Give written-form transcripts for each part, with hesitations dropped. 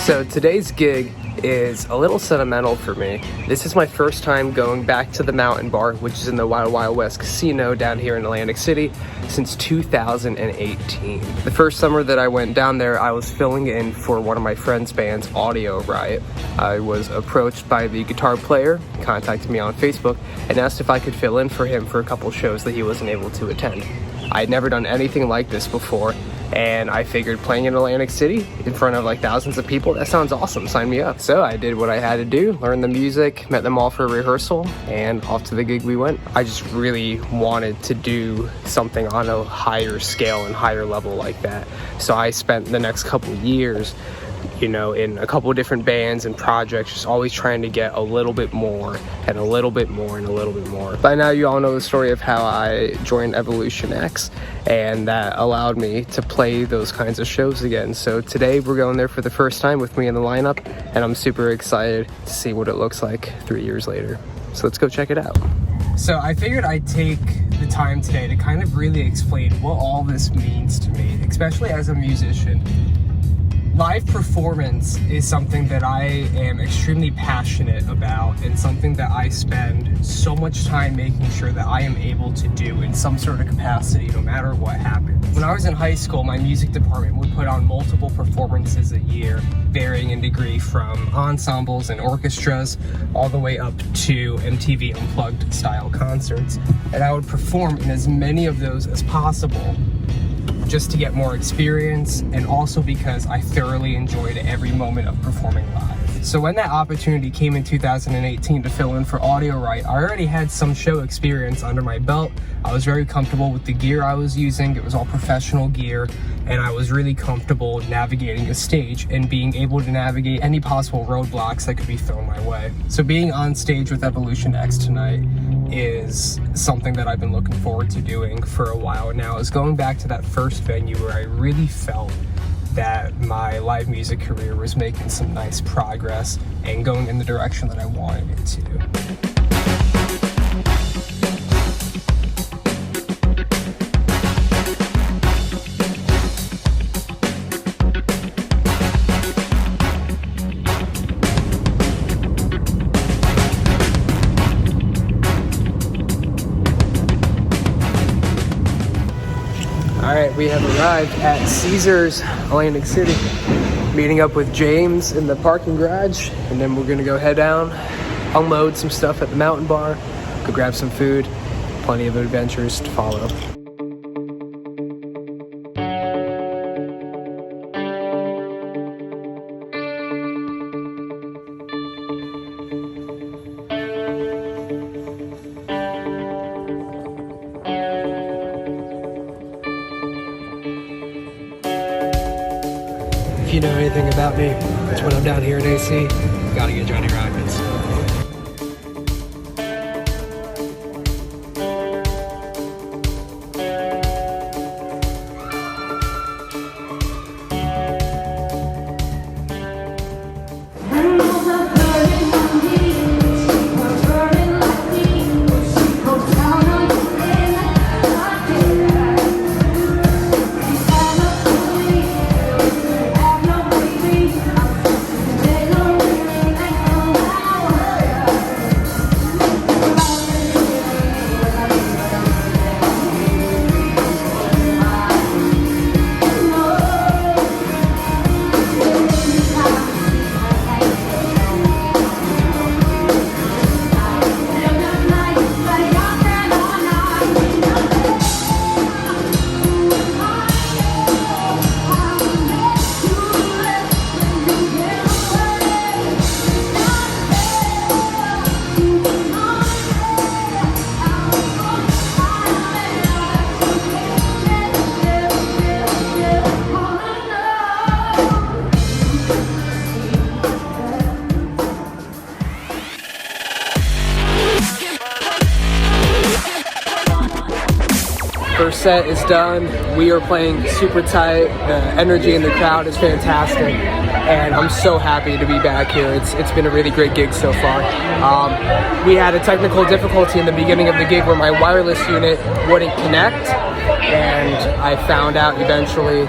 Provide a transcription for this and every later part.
So today's gig is a little sentimental for me. This is my first time going back to the Mountain Bar, which is in the Wild Wild West Casino down here in Atlantic City, since 2018. The first summer that I went down there, I was filling in for one of my friend's bands, Audio Riot. I was approached by the guitar player, contacted me on Facebook, and asked if I could fill in for him for a couple shows that he wasn't able to attend. I had never done anything like this before, and I figured playing in Atlantic City in front of like thousands of people, that sounds awesome, sign me up. So I did what I had to do, learned the music, met them all for a rehearsal, and off to the gig we went. I just really wanted to do something on a higher scale and higher level like that. So I spent the next couple years, you know, in a couple of different bands and projects, just always trying to get a little bit more and a little bit more and a little bit more. By now you all know the story of how I joined Evolution X, and that allowed me to play those kinds of shows again. So today we're going there for the first time with me in the lineup, and I'm super excited to see what it looks like 3 years later. So let's go check it out. So I figured I'd take the time today to kind of really explain what all this means to me, especially as a musician. Live performance is something that I am extremely passionate about, and something that I spend so much time making sure that I am able to do in some sort of capacity no matter what happens. When I was in high school, my music department would put on multiple performances a year, varying in degree from ensembles and orchestras all the way up to MTV Unplugged style concerts. And I would perform in as many of those as possible, just to get more experience, and also because I thoroughly enjoyed every moment of performing live. So when that opportunity came in 2018 to fill in for Audio Riot, I already had some show experience under my belt. I was very comfortable with the gear I was using. It was all professional gear, and I was really comfortable navigating a stage and being able to navigate any possible roadblocks that could be thrown my way. So being on stage with Evolution X tonight is something that I've been looking forward to doing for a while now. Is going back to that first venue where I really felt that my live music career was making some nice progress and going in the direction that I wanted it to. Alright, we have arrived at Caesars, Atlantic City, meeting up with James in the parking garage, and then we're gonna go head down, unload some stuff at the Mountain Bar, go grab some food, plenty of adventures to follow. If you know anything about me, it's when I'm down here in AC, gotta get Johnny Rockets. First set is done. We are playing super tight. The energy in the crowd is fantastic, and I'm so happy to be back here. It's been a really great gig so far. We had a technical difficulty in the beginning of the gig where my wireless unit wouldn't connect, and I found out eventually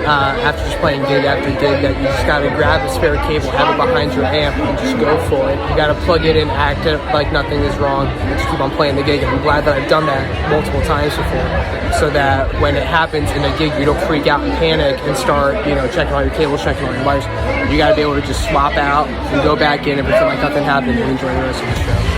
after just playing gig after gig, that you just gotta grab a spare cable, have it behind your amp, and just go for it. You gotta plug it in, act it like nothing is wrong, and just keep on playing the gig. And I'm glad that I've done that multiple times before, so that when it happens in a gig, you don't freak out and panic and start, checking all your cables, checking all your wires. You gotta be able to just swap out and go back in and pretend like nothing happened and enjoy the rest of the show.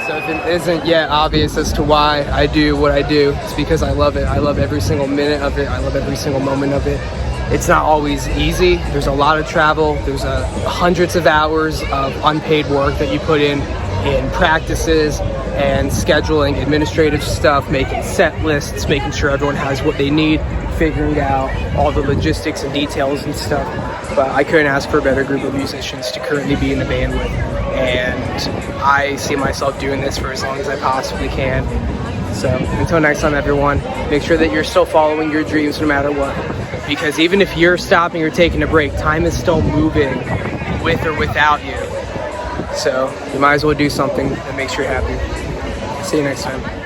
So if it isn't yet obvious as to why I do what I do, it's because I love it. I love every single minute of it. I love every single moment of it. It's not always easy. There's a lot of travel. There's hundreds of hours of unpaid work that you put in practices and scheduling, administrative stuff, making set lists, making sure everyone has what they need, figuring out all the logistics and details and stuff. But I couldn't ask for a better group of musicians to currently be in the band with. And I see myself doing this for as long as I possibly can. So until next time, everyone, make sure that you're still following your dreams no matter what. Because even if you're stopping or taking a break, time is still moving with or without you. So you might as well do something that makes you happy. See you next time.